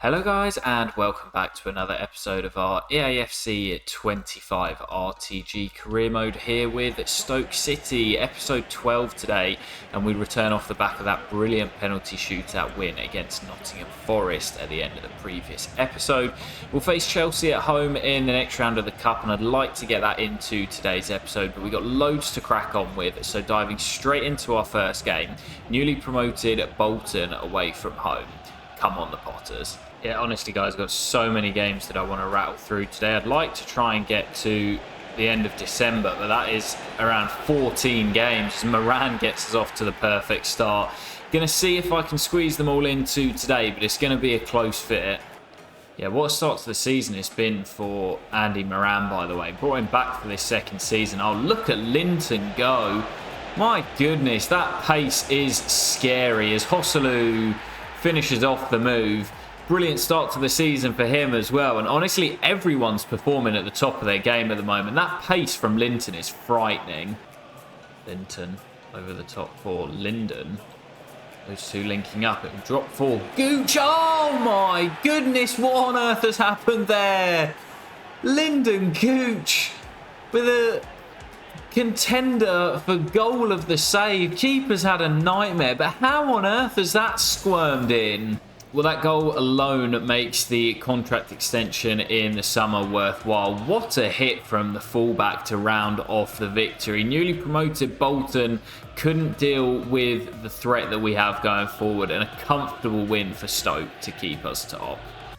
Hello guys and welcome back to another episode of our EAFC 25 RTG career mode here with Stoke City, episode 12 today, and we return off the back of that brilliant penalty shootout win against Nottingham Forest at the end of the previous episode. We'll face Chelsea at home in the next round of the Cup, and I'd like to get that into today's episode, but we've got loads to crack on with, so diving straight into our first game, newly promoted Bolton away from home. Come on the Potters. Yeah, honestly guys, I've got so many games that I want to rattle through today. I'd like to try and get to the end of December, but that is around 14 games. Moran gets us off to the perfect start. Going to see if I can squeeze them all into today, but it's going to be a close fit. Yeah, what a start to the season it's been for Andy Moran, by the way. Brought him back for this second season. Oh, look at Linton go. My goodness, that pace is scary as Hosselu finishes off the move. Brilliant start to the season for him as well. And honestly, everyone's performing at the top of their game at the moment. That pace from Linton is frightening. Linton over the top for Linden. Those two linking up. It will drop for Gooch. Oh my goodness, what on earth has happened there? Lyndon Gooch with a contender for goal of the save. Keeper's had a nightmare, but how on earth has that squirmed in? Well, that goal alone makes the contract extension in the summer worthwhile. What a hit from the fullback to round off the victory. Newly promoted Bolton couldn't deal with the threat that we have going forward, and a comfortable win for Stoke to keep us top.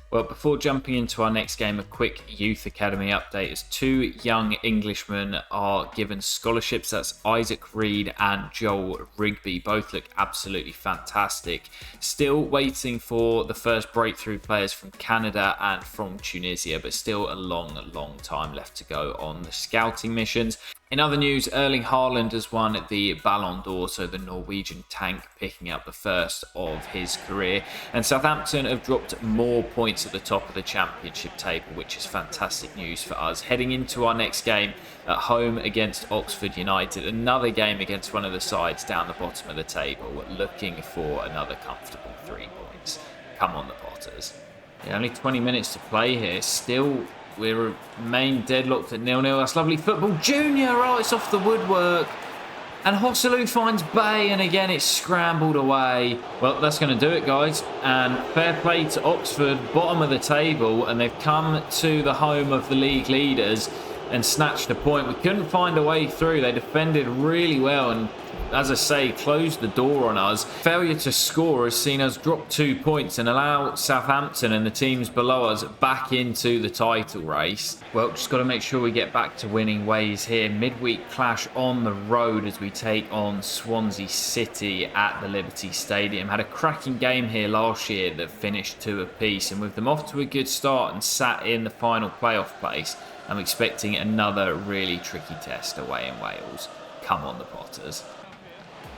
Well, before jumping into our next game, a quick youth academy update as two young Englishmen are given scholarships. That's Isaac Reed and Joel Rigby. Both look absolutely fantastic. Still waiting for the first breakthrough players from Canada and from Tunisia, but still a long time left to go on the scouting missions. In other news, Erling Haaland has won the Ballon d'Or, so the Norwegian tank picking up the first of his career. And Southampton have dropped more points at the top of the championship table, which is fantastic news for us. Heading into our next game at home against Oxford United, another game against one of the sides down the bottom of the table, looking for another comfortable 3 points. Come on the Potters. Yeah, only 20 minutes to play here. Still, we remain deadlocked at 0-0. That's lovely football. Junior, oh, it's off the woodwork. And Hosselu finds Bay, and again it's scrambled away. Well, that's going to do it, guys. And fair play to Oxford, bottom of the table, and they've come to the home of the league leaders and snatched a point. We couldn't find a way through. They defended really well and, as I say, closed the door on us. Failure to score has seen us drop 2 points and allow Southampton and the teams below us back into the title race. Well, just got to make sure we get back to winning ways here. Midweek clash on the road as we take on Swansea City at the Liberty Stadium. Had a cracking game here last year that finished 2 apiece, and with them off to a good start and sat in the final playoff place, I'm expecting another really tricky test away in Wales. Come on the Potters.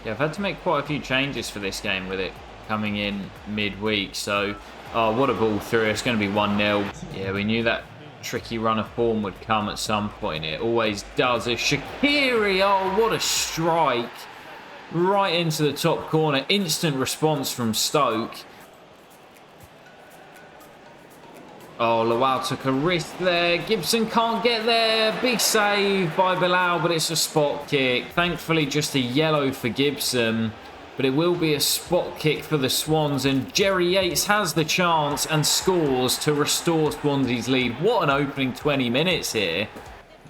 Yeah, I've had to make quite a few changes for this game with it coming in midweek. So, oh, what a ball through. It's going to be 1-0. Yeah, we knew that tricky run of form would come at some point. It always does. As Shaqiri, oh, what a strike. Right into the top corner. Instant response from Stoke. Oh, Lawal took a risk there. Gibson can't get there. Big save by Bilal, but it's a spot kick. Thankfully, just a yellow for Gibson, but it will be a spot kick for the Swans, and Jerry Yates has the chance and scores to restore Swansea's lead. What an opening 20 minutes here.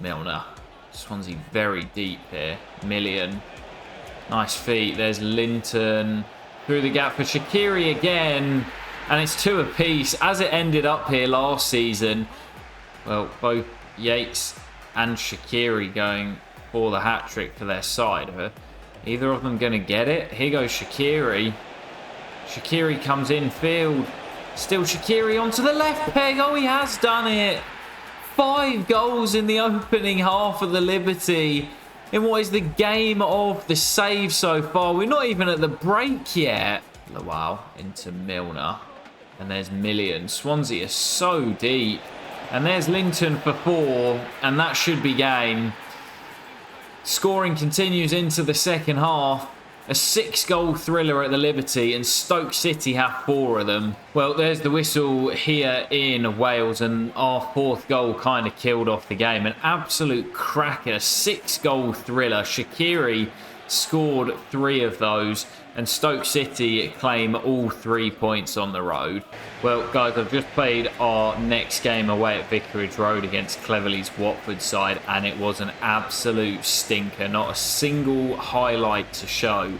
Milner. Swansea very deep here. Million. Nice feet. There's Linton. Through the gap for Shaqiri again. And it's 2 apiece, as it ended up here last season. Well, both Yates and Shaqiri going for the hat-trick for their side. Are either of them going to get it? Here goes Shaqiri. Shaqiri comes in field. Still Shaqiri onto the left peg. Oh, he has done it. 5 goals in the opening half of the Liberty in what is the game of the save so far. We're not even at the break yet. Lawal into Milner. And there's Million. Swansea is so deep. And there's Linton for 4. And that should be game. Scoring continues into the second half. A 6-goal thriller at the Liberty, and Stoke City have 4 of them. Well, there's the whistle here in Wales, and our 4th goal kind of killed off the game. An absolute cracker, 6-goal thriller. Shaqiri scored 3 of those, and Stoke City claim all 3 points on the road. Well, guys, I've just played our next game away at Vicarage Road against Cleverley's Watford side, and it was an absolute stinker. Not a single highlight to show.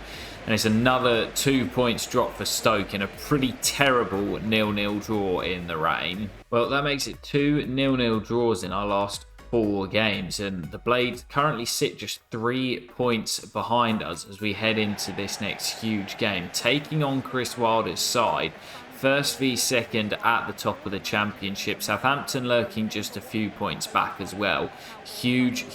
And it's another 2 points drop for Stoke in a pretty terrible 0-0 draw in the rain. Well, that makes it 2 0-0 draws in our last 4 games, and the Blades currently sit just 3 points behind us as we head into this next huge game, taking on Chris Wilder's side, first v second at the top of the Championship. Southampton lurking just a few points back as well. Huge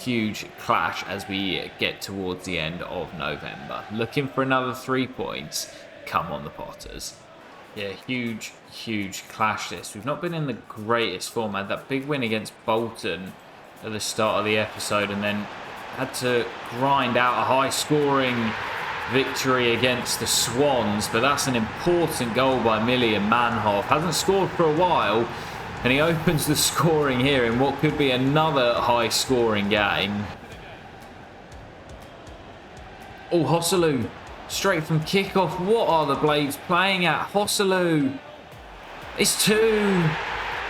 clash as we get towards the end of November. Looking for another 3 points. Come on, the Potters. Yeah, huge clash this. We've not been in the greatest form. Had that big win against Bolton at the start of the episode, and then had to grind out a high-scoring victory against the Swans, but that's an important goal by Millian Manhoff. Hasn't scored for a while, and he opens the scoring here in what could be another high-scoring game. Oh, Hosselu, straight from kickoff. What are the Blades playing at? Hosselu, it's 2.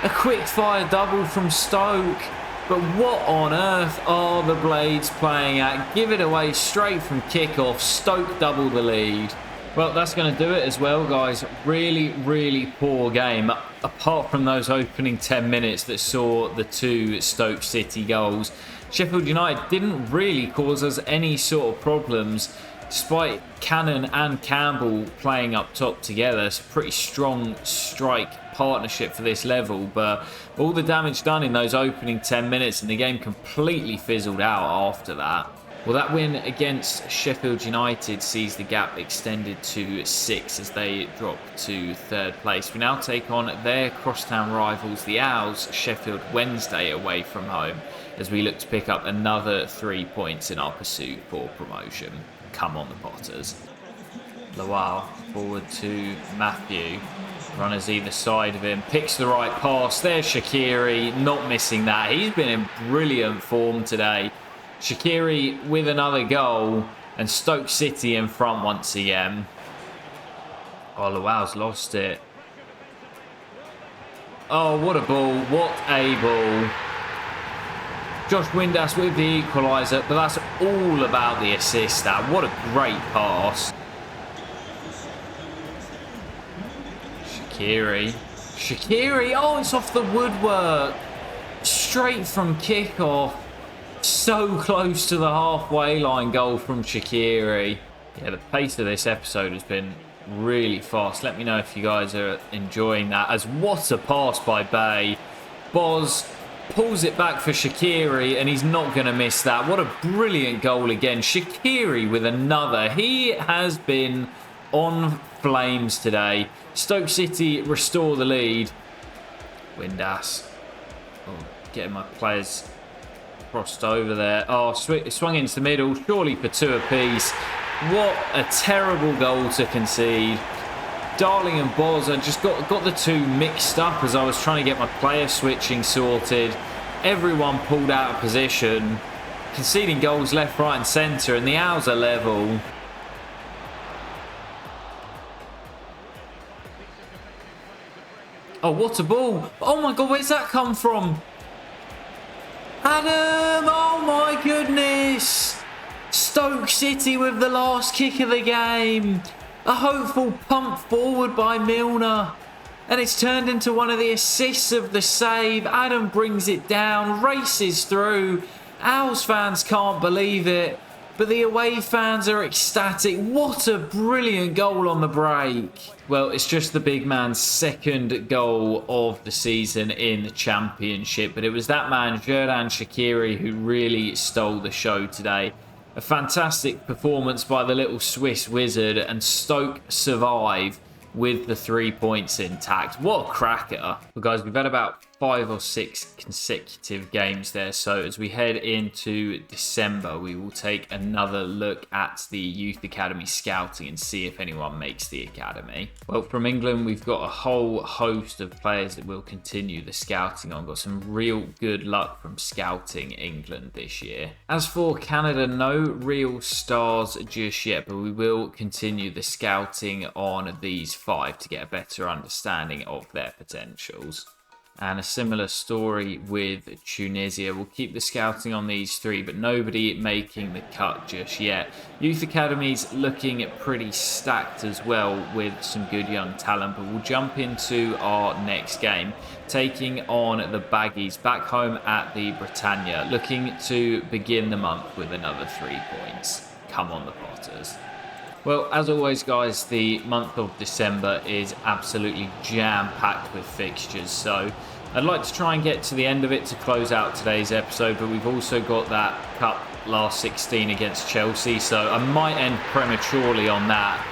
A quick-fire double from Stoke. But what on earth are the Blades playing at? Give it away straight from kickoff. Stoke double the lead. Well, that's going to do it as well, guys. Really poor game. Apart from those opening 10 minutes that saw the 2 Stoke City goals. Sheffield United didn't really cause us any sort of problems, despite Cannon and Campbell playing up top together. It's a pretty strong strike partnership for this level, but all the damage done in those opening 10 minutes and the game completely fizzled out after that. Well, that win against Sheffield United sees the gap extended to 6 as they drop to 3rd place. We now take on their crosstown rivals, the Owls, Sheffield Wednesday, away from home, as we look to pick up another 3 points in our pursuit for promotion. Come on, the Potters. Lawal forward to Matthew. Runners either side of him. Picks the right pass. There's Shaqiri. Not missing that. He's been in brilliant form today. Shaqiri with another goal. And Stoke City in front once again. Oh, Lawal's lost it. Oh, what a ball. What a ball. Josh Windass with the equaliser, but that's all about the assist. That. What a great pass. Shaqiri. Oh, it's off the woodwork. Straight from kickoff. So close to the halfway line goal from Shaqiri. Yeah, the pace of this episode has been really fast. Let me know if you guys are enjoying that. As what a pass by Bay. Boz pulls it back for Shaqiri, and he's not going to miss that. What a brilliant goal again. Shaqiri with another. He has been on flames today. Stoke City restore the lead. Windass. Oh, getting my players crossed over there. Oh, swung into the middle. Surely for 2 apiece. What a terrible goal to concede. Darling and Boz, I just got the 2 mixed up as I was trying to get my player switching sorted. Everyone pulled out of position. Conceding goals left, right and centre, and the Owls are level. Oh, what a ball. Oh my God, where's that come from? Adam, oh my goodness. Stoke City with the last kick of the game. A hopeful pump forward by Milner. And it's turned into one of the assists of the save. Adam brings it down, races through. Owls fans can't believe it. But the away fans are ecstatic. What a brilliant goal on the break. Well, it's just the big man's 2nd goal of the season in the Championship. But it was that man, Xherdan Shaqiri, who really stole the show today. A fantastic performance by the little Swiss wizard, and Stoke survive with the 3 points intact. What a cracker. Well, guys, we've had about 5 or 6 consecutive games there. So as we head into December, we will take another look at the youth academy scouting and see if anyone makes the academy. Well, from England, we've got a whole host of players that will continue the scouting on. Got some real good luck from scouting England this year. As for Canada, no real stars just yet, but we will continue the scouting on these 5 to get a better understanding of their potentials. And a similar story with Tunisia. We'll keep the scouting on these 3, but nobody making the cut just yet. Youth academies looking pretty stacked as well with some good young talent. But we'll jump into our next game, taking on the Baggies back home at the Britannia, looking to begin the month with another 3 points. Come on, the Potters. Well, as always, guys, the month of December is absolutely jam-packed with fixtures. So I'd like to try and get to the end of it to close out today's episode, but we've also got that Cup last 16 against Chelsea. So I might end prematurely on that,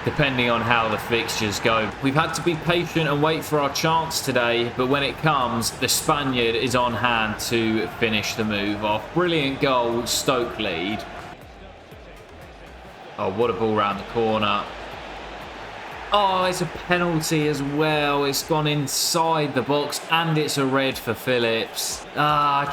depending on how the fixtures go. We've had to be patient and wait for our chance today, but when it comes, the Spaniard is on hand to finish the move off. Brilliant goal, Stoke lead. Oh, what a ball round the corner. Oh, it's a penalty as well. It's gone inside the box and it's a red for Phillips. I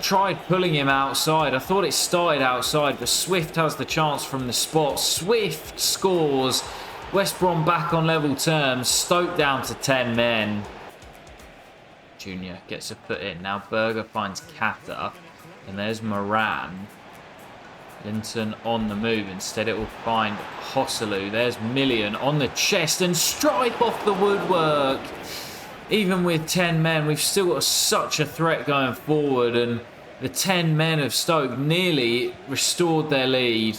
tried pulling him outside. I thought it started outside, but Swift has the chance from the spot. Swift scores. West Brom back on level terms. Stoke down to 10 men. Junior gets a foot in. Now Berger finds Kata. And there's Moran. Linton on the move. Instead it will find Hosselu. There's Million on the chest and strike off the woodwork. Even with 10 men, we've still got such a threat going forward, and the 10 men of Stoke nearly restored their lead.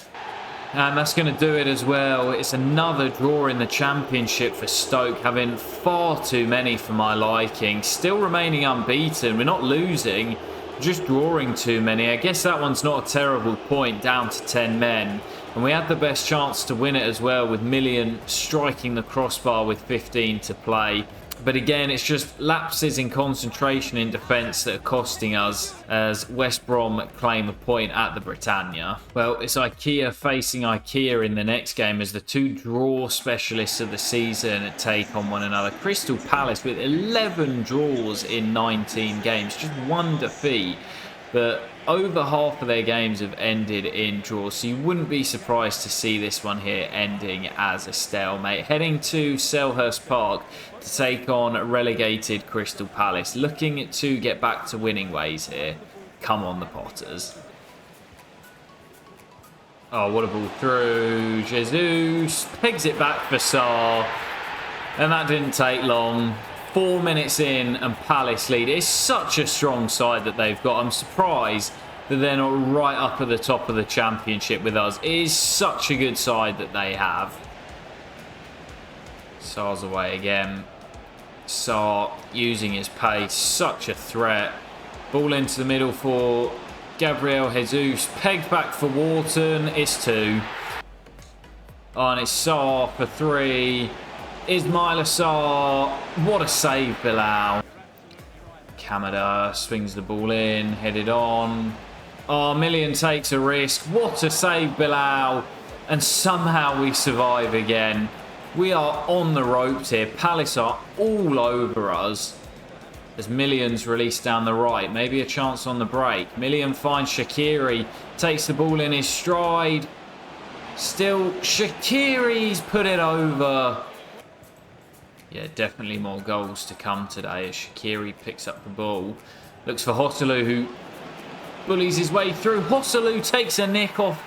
And that's going to do it as well. It's another draw in the Championship for Stoke, having far too many for my liking. Still remaining unbeaten. We're not losing. Just drawing too many. I guess that one's not a terrible point, down to 10 men. And we had the best chance to win it as well, with Million striking the crossbar with 15 to play. But again, it's just lapses in concentration in defence that are costing us, as West Brom claim a point at the Britannia. Well, it's IKEA facing IKEA in the next game, as the 2 draw specialists of the season take on one another. Crystal Palace with 11 draws in 19 games, just 1 defeat. But over half of their games have ended in draws, so you wouldn't be surprised to see this one here ending as a stalemate. Heading to Selhurst Park to take on relegated Crystal Palace, looking to get back to winning ways here. Come on, the Potters. Oh, what a ball through. Jesus pegs it back for Sarr, and that didn't take long. 4 minutes in and Palace lead. It's such a strong side that they've got. I'm surprised that they're not right up at the top of the Championship with us. It is such a good side that they have. Sarr's away again. Sarr using his pace. Such a threat. Ball into the middle for Gabriel Jesus. Pegged back for Wharton. It's 2. Oh, and it's Sarr for 3. Ismail Sarr. What a save, Bilal. Kamada swings the ball in, headed on. Oh, Million takes a risk. What a save, Bilal. And somehow we survive again. We are on the ropes here. Palace are all over us. As Million's released down the right. Maybe a chance on the break. Million finds Shaqiri. Takes the ball in his stride. Still, Shaqiri's put it over. Yeah, definitely more goals to come today as Shaqiri picks up the ball. Looks for Hosselu, who bullies his way through. Hosselu takes a nick off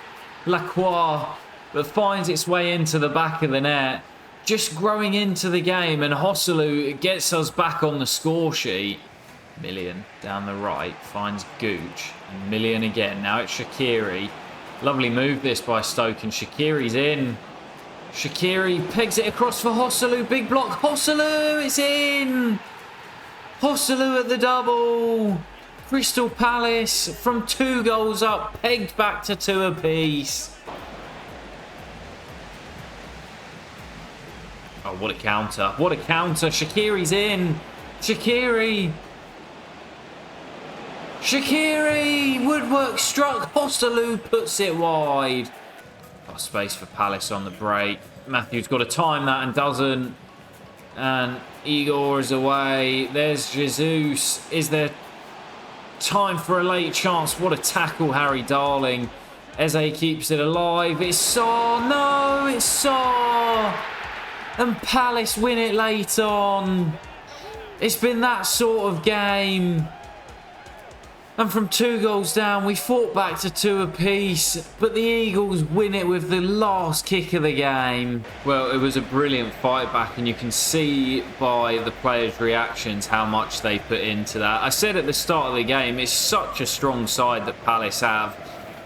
Lacroix, but finds its way into the back of the net. Just growing into the game, and Hosselu gets us back on the score sheet. Million down the right, finds Gooch. And Million again, now it's Shaqiri. Lovely move this by Stoke, and Shaqiri's in. Shaqiri pegs it across for Hosselu. Big block. Hosselu, it's in. Hosselu at the double. Crystal Palace from 2 goals up, pegged back to 2 apiece. Oh, what a counter. What a counter. Shaqiri's in. Shaqiri. Shaqiri! Woodwork struck. Hostelou puts it wide. Got space for Palace on the break. Matthew's got to time that and doesn't. And Igor is away. There's Jesus. Is there time for a late chance? What a tackle, Harry Darling. Eze keeps it alive. It's Saw. No, it's Saw. And Palace win it late on. It's been that sort of game. And from 2 goals down, we fought back to 2 apiece. But the Eagles win it with the last kick of the game. Well, it was a brilliant fight back, and you can see by the players' reactions how much they put into that. I said at the start of the game, it's such a strong side that Palace have.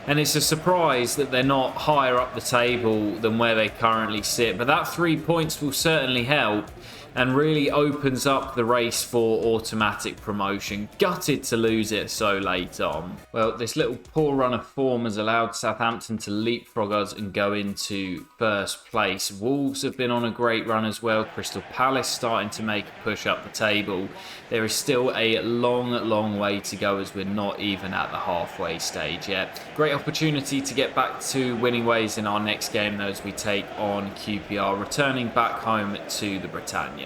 And it's a surprise that they're not higher up the table than where they currently sit. But that 3 points will certainly help and really opens up the race for automatic promotion. Gutted to lose it so late on. Well, this little poor run of form has allowed Southampton to leapfrog us and go into first place. Wolves have been on a great run as well. Crystal Palace starting to make a push up the table. There is still a long way to go as we're not even at the halfway stage yet. Great opportunity to get back to winning ways in our next game though, as we take on QPR, returning back home to the Britannia.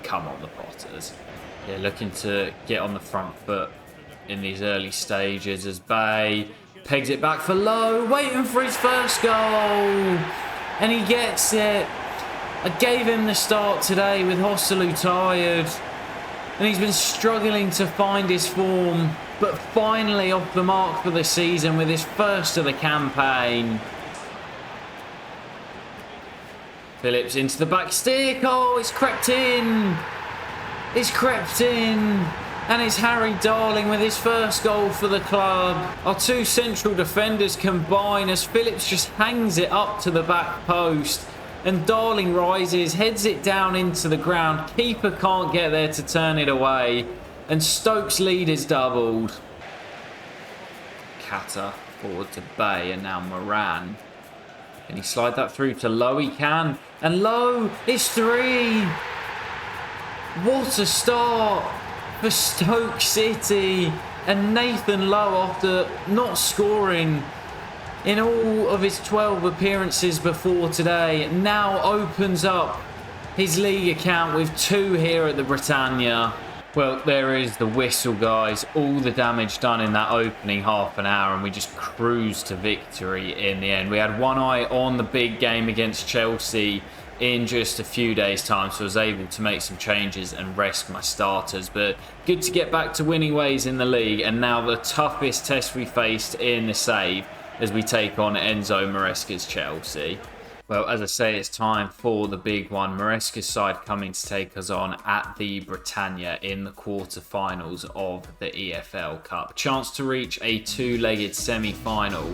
Come on, the Potters. Yeah, looking to get on the front foot in these early stages as Bay pegs it back for Lowe, waiting for his first goal. And he gets it. I gave him the start today with Hostelou tired. And he's been struggling to find his form. But finally off the mark for the season with his first of the campaign. Phillips into the back stick. Oh, it's crept in. It's crept in. And it's Harry Darling with his first goal for the club. Our 2 central defenders combine as Phillips just hangs it up to the back post. And Darling rises, heads it down into the ground. Keeper can't get there to turn it away. And Stoke's lead is doubled. Kata forward to Bay and now Moran. Can he slide that through to Lowe? He can. And Lowe, it's 3. What a start for Stoke City. And Nathan Lowe, after not scoring in all of his 12 appearances before today, now opens up his league account with 2 here at the Britannia. Well, there is the whistle, guys. All the damage done in that opening half an hour, and we just cruised to victory in the end. We had one eye on the big game against Chelsea in just a few days' time, so I was able to make some changes and rest my starters. But good to get back to winning ways in the league, and now the toughest test we faced in the save as we take on Enzo Maresca's Chelsea. Well, as I say, it's time for the big one. Maresca's side coming to take us on at the Britannia in the quarterfinals of the EFL Cup. Chance to reach a 2-legged semi-final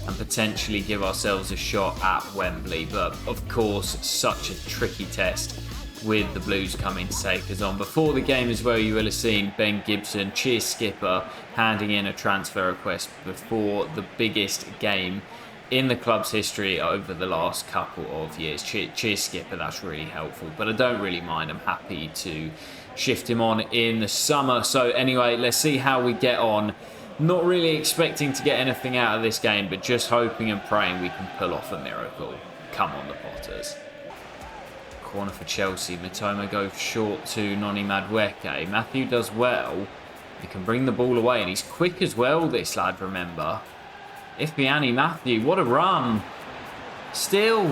and potentially give ourselves a shot at Wembley. But of course, such a tricky test with the Blues coming to take us on. Before the game as well, you will have seen Ben Gibson, cheers skipper, handing in a transfer request before the biggest game in the club's history over the last couple of years. Cheers skipper, that's really helpful, but I don't really mind. I'm happy to shift him on in the summer. So anyway, let's see how we get on. Not really expecting to get anything out of this game, but just hoping and praying we can pull off a miracle. Come on, the Potters. Corner for Chelsea. Mitoma goes short to Noni Madueke. Matthew does well. He can bring the ball away, and he's quick as well, this lad, remember. Ifeanyi Matthew, what a run. Still.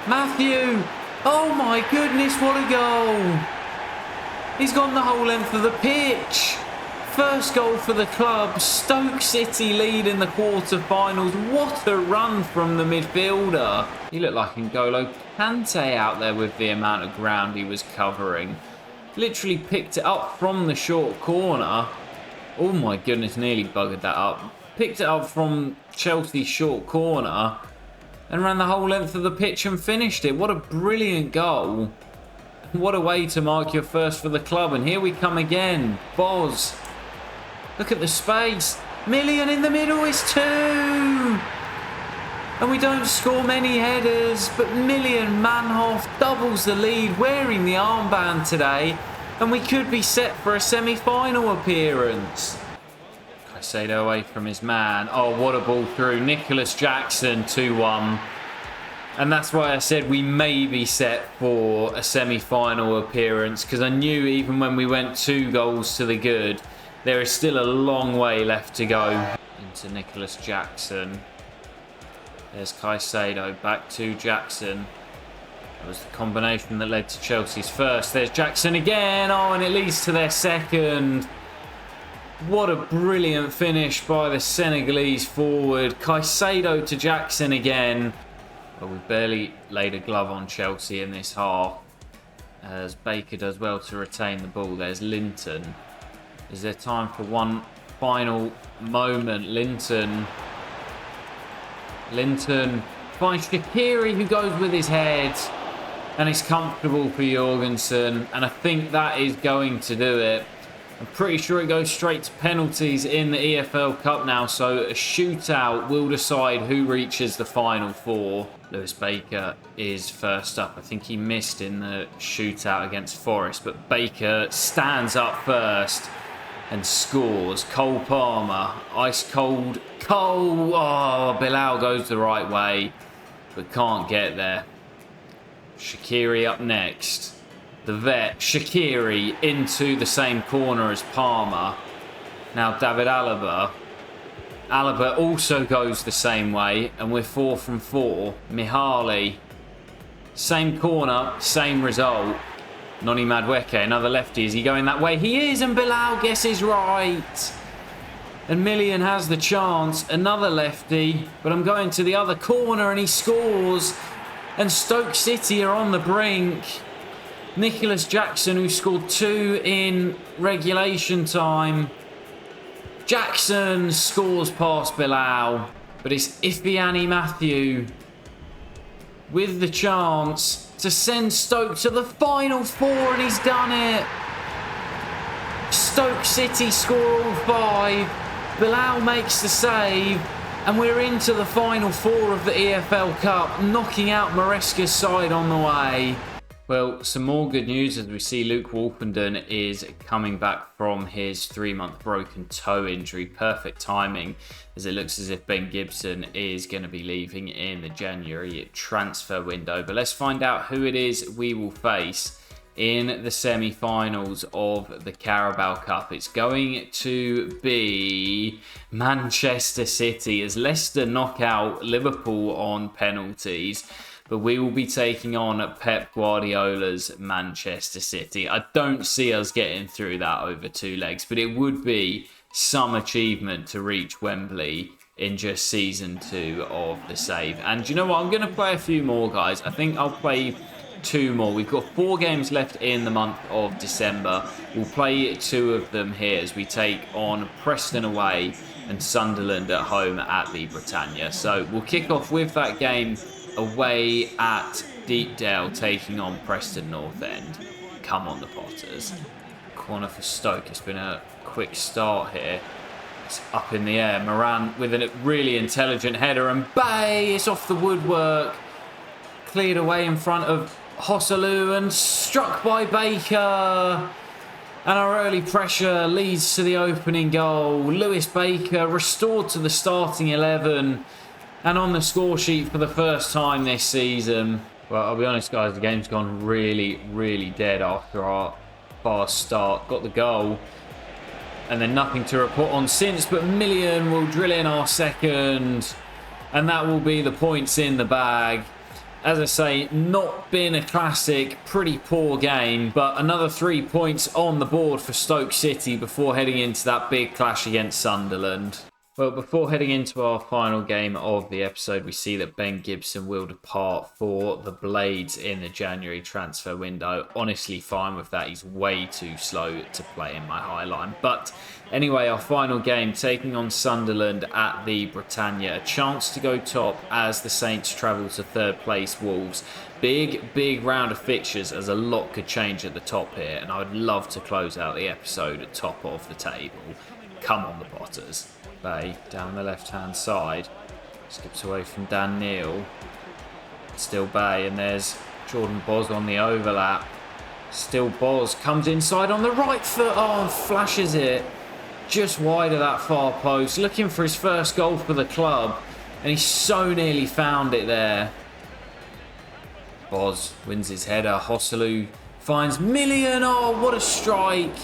Matthew. Oh my goodness, what a goal. He's gone the whole length of the pitch. First goal for the club. Stoke City lead in the quarterfinals. What a run from the midfielder. He looked like N'Golo Kante out there with the amount of ground he was covering. Literally picked it up from the short corner. Oh my goodness, nearly buggered that up. Picked it up from Chelsea's short corner and ran the whole length of the pitch and finished it. What a brilliant goal. What a way to mark your first for the club. And here we come again. Boz. Look at the space. Million in the middle is 2. And we don't score many headers, but Million Manhoff doubles the lead, wearing the armband today. And we could be set for a semi-final appearance. Caicedo away from his man. Oh, what a ball through. Nicholas Jackson, 2-1. And that's why I said we may be set for a semi-final appearance, because I knew even when we went 2 goals to the good, there is still a long way left to go. Into Nicholas Jackson. There's Caicedo, back to Jackson. That was the combination that led to Chelsea's first. There's Jackson again. Oh, and it leads to their second. What a brilliant finish by the Senegalese forward. Caicedo to Jackson again. Well, we've barely laid a glove on Chelsea in this half, as Baker does well to retain the ball. There's Linton. Is there time for one final moment? Linton finds Shaqiri, who goes with his head, and it's comfortable for Jorgensen, and I think that is going to do it. I'm pretty sure it goes straight to penalties in the EFL Cup now, so a shootout will decide who reaches the final 4. Lewis Baker is first up. I think he missed in the shootout against Forest, but Baker stands up first and scores. Cole Palmer, ice cold Cole. Oh, Bilal goes the right way, but can't get there. Shaqiri up next. The vet, Shaqiri, into the same corner as Palmer. Now David Alaba. Alaba also goes the same way, and we're 4 from 4. Mihaly. Same corner, same result. Noni Madueke, another lefty. Is he going that way? He is, and Bilal guesses right. And Millian has the chance. Another lefty, but I'm going to the other corner, and he scores. And Stoke City are on the brink. Nicholas Jackson, who scored 2 in regulation time. Jackson scores past Bilal, but it's Ifeanyi Matthew with the chance to send Stoke to the final 4, and he's done it. Stoke City score all 5. Bilal makes the save, and we're into the final 4 of the EFL Cup, knocking out Maresca's side on the way. Well, some more good news as we see Luke Wolfenden is coming back from his 3-month broken toe injury. Perfect timing, as it looks as if Ben Gibson is going to be leaving in the January transfer window. But let's find out who it is we will face in the semi-finals of the Carabao Cup. It's going to be Manchester City, as Leicester knock out Liverpool on penalties. But we will be taking on Pep Guardiola's Manchester City. I don't see us getting through that over 2 legs, but it would be some achievement to reach Wembley in just season 2 of the save. And you know what? I'm going to play a few more, guys. I think I'll play 2 more. We've got 4 games left in the month of December. We'll play 2 of them here as we take on Preston away and Sunderland at home at the Britannia. So we'll kick off with that game away at Deepdale, taking on Preston North End. Come on, the Potters. Corner for Stoke. It's been a quick start here. It's up in the air. Moran with a really intelligent header, and Bay, it's off the woodwork. Cleared away in front of Hosselu and struck by Baker. And our early pressure leads to the opening goal. Lewis Baker restored to the starting 11. And on the score sheet for the first time this season. Well, I'll be honest, guys, the game's gone really, really dead after our fast start. Got the goal, and then nothing to report on since, but Millian will drill in our second, and that will be the points in the bag. As I say, not been a classic, pretty poor game, but another 3 points on the board for Stoke City before heading into that big clash against Sunderland. Well, before heading into our final game of the episode, we see that Ben Gibson will depart for the Blades in the January transfer window. Honestly, fine with that. He's way too slow to play in my high line. But anyway, our final game, taking on Sunderland at the Britannia. A chance to go top as the Saints travel to 3rd place Wolves. Big round of fixtures, as a lot could change at the top here. And I would love to close out the episode at top of the table. Come on, the Potters. Bay down the left-hand side. Skips away from Dan Neil. Still Bay, and there's Jordan Boz on the overlap. Still Boz comes inside on the right foot. Oh, and flashes it. just wide of that far post, looking for his first goal for the club, and he so nearly found it there. Boz wins his header. Hosselu finds Million. Oh, what a strike.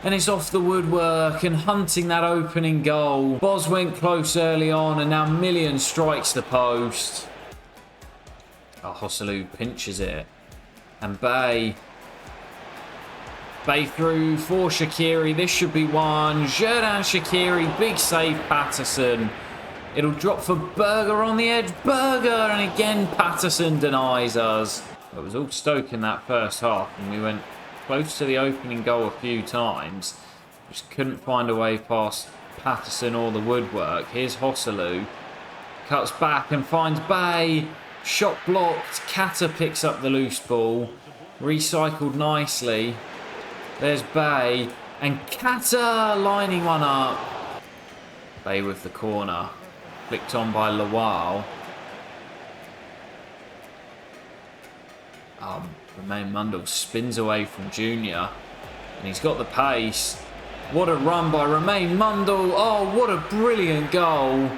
And it's off the woodwork and hunting that opening goal. Boz went close early on, and now Million strikes the post. Oh, Hosselu pinches it. And Bay through for Shaqiri. This should be one. Xherdan Shaqiri, big save Patterson. It'll drop for Berger on the edge. Berger, and again Patterson denies us. It was all Stoke in that first half, and we went close to the opening goal a few times. Just couldn't find a way past Patterson or the woodwork. Here's Hosselu. Cuts back and finds Bay. Shot blocked. Kata picks up the loose ball. Recycled nicely. There's Bay. And Kata lining one up. Bay with the corner. Flicked on by Lawal. Romain Mundle spins away from Junior. And he's got the pace. What a run by Romain Mundle. Oh, what a brilliant goal.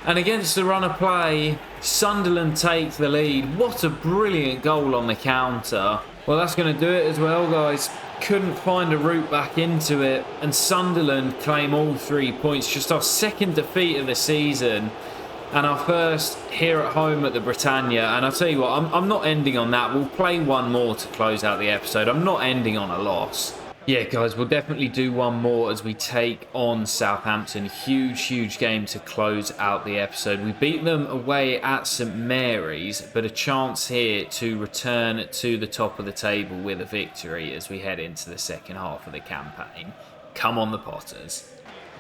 And against the run of play, Sunderland take the lead. What a brilliant goal on the counter. Well, that's going to do it as well, guys. Couldn't find a route back into it. And Sunderland claim all 3 points. Just our second defeat of the season. And our first here at home at the Britannia. And I'll tell you what, I'm not ending on that. We'll play one more to close out the episode. I'm not ending on a loss. Yeah, guys, we'll definitely do one more as we take on Southampton. Huge game to close out the episode. We beat them away at St Mary's, but a chance here to return to the top of the table with a victory as we head into the second half of the campaign. Come on, the Potters.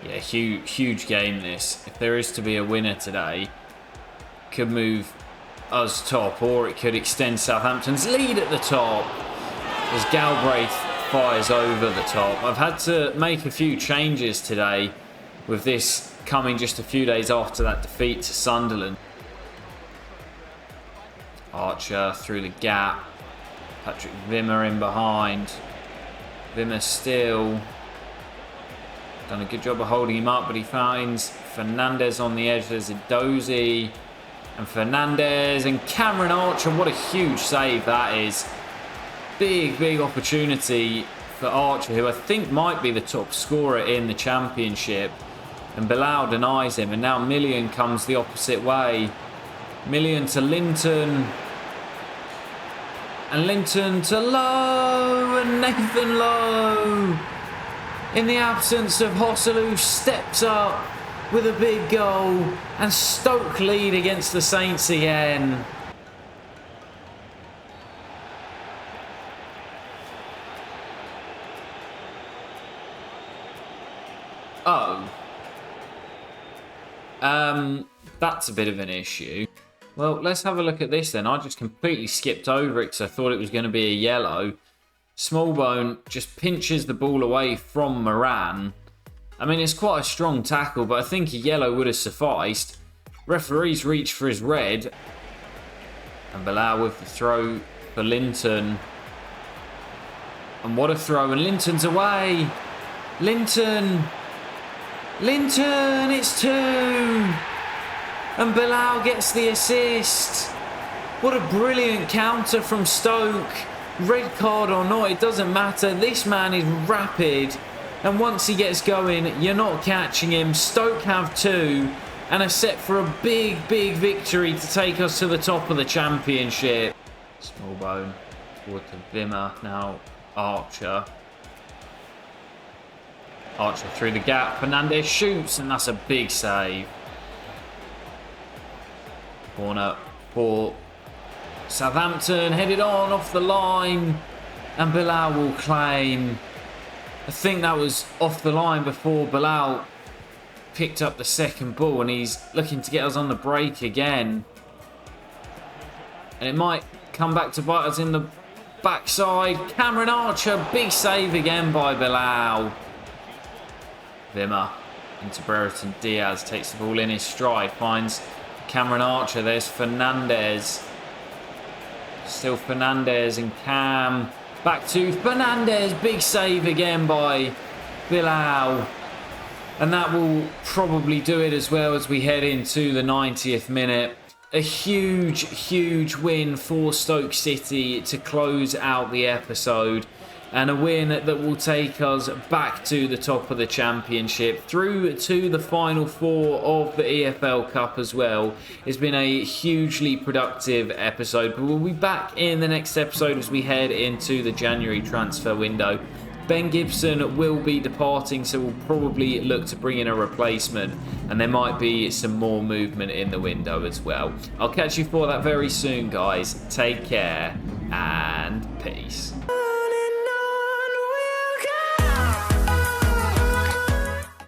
Yeah, huge game this. If there is to be a winner today, could move us top, or it could extend Southampton's lead at the top as Galbraith fires over the top. I've had to make a few changes today with this coming just a few days after that defeat to Sunderland. Archer through the gap. Patrick Wimmer in behind. Wimmer still done a good job of holding him up, but he finds Fernandez on the edge. There's a Dozy and Fernandez and Cameron Archer. What a huge save that is. Big opportunity for Archer, who I think might be the top scorer in the Championship. And Bilal denies him, and now Million comes the opposite way. Million to Linton. And Linton to Lowe, and Nathan Lowe, in the absence of Hosselu, steps up with a big goal, and Stoke lead against the Saints again. Oh. That's a bit of an issue. Well, let's have a look at this then. I just completely skipped over it because I thought it was going to be a yellow. Smallbone just pinches the ball away from Moran. I mean, it's quite a strong tackle, but I think a yellow would have sufficed. Referees reach for his red. And Bilal with the throw for Linton. And what a throw, and Linton's away. Linton, it's 2. And Bilal gets the assist. What a brilliant counter from Stoke. Red card or not, it doesn't matter. This man is rapid. And once he gets going, you're not catching him. Stoke have 2 and are set for a big victory to take us to the top of the Championship. Smallbone forward to Wimmer. Now Archer. Archer through the gap. Fernandez shoots, and that's a big save. Corner for Southampton. Headed on off the line. And Bilal will claim. I think that was off the line before Bilal picked up the second ball, and he's looking to get us on the break again. And it might come back to bite us in the backside. Cameron Archer, big save again by Bilal. Wimmer into Brereton Diaz, takes the ball in his stride, finds Cameron Archer. There's Fernandez. Still Fernandez and Cam. Back to Fernandez. Big save again by Bilal. And that will probably do it as well as we head into the 90th minute. A huge win for Stoke City to close out the episode. And a win that will take us back to the top of the Championship, through to the final four of the EFL Cup as well. It's been a hugely productive episode, but we'll be back in the next episode as we head into the January transfer window. Ben Gibson will be departing, so we'll probably look to bring in a replacement, and there might be some more movement in the window as well. I'll catch you for that very soon, guys. Take care and peace.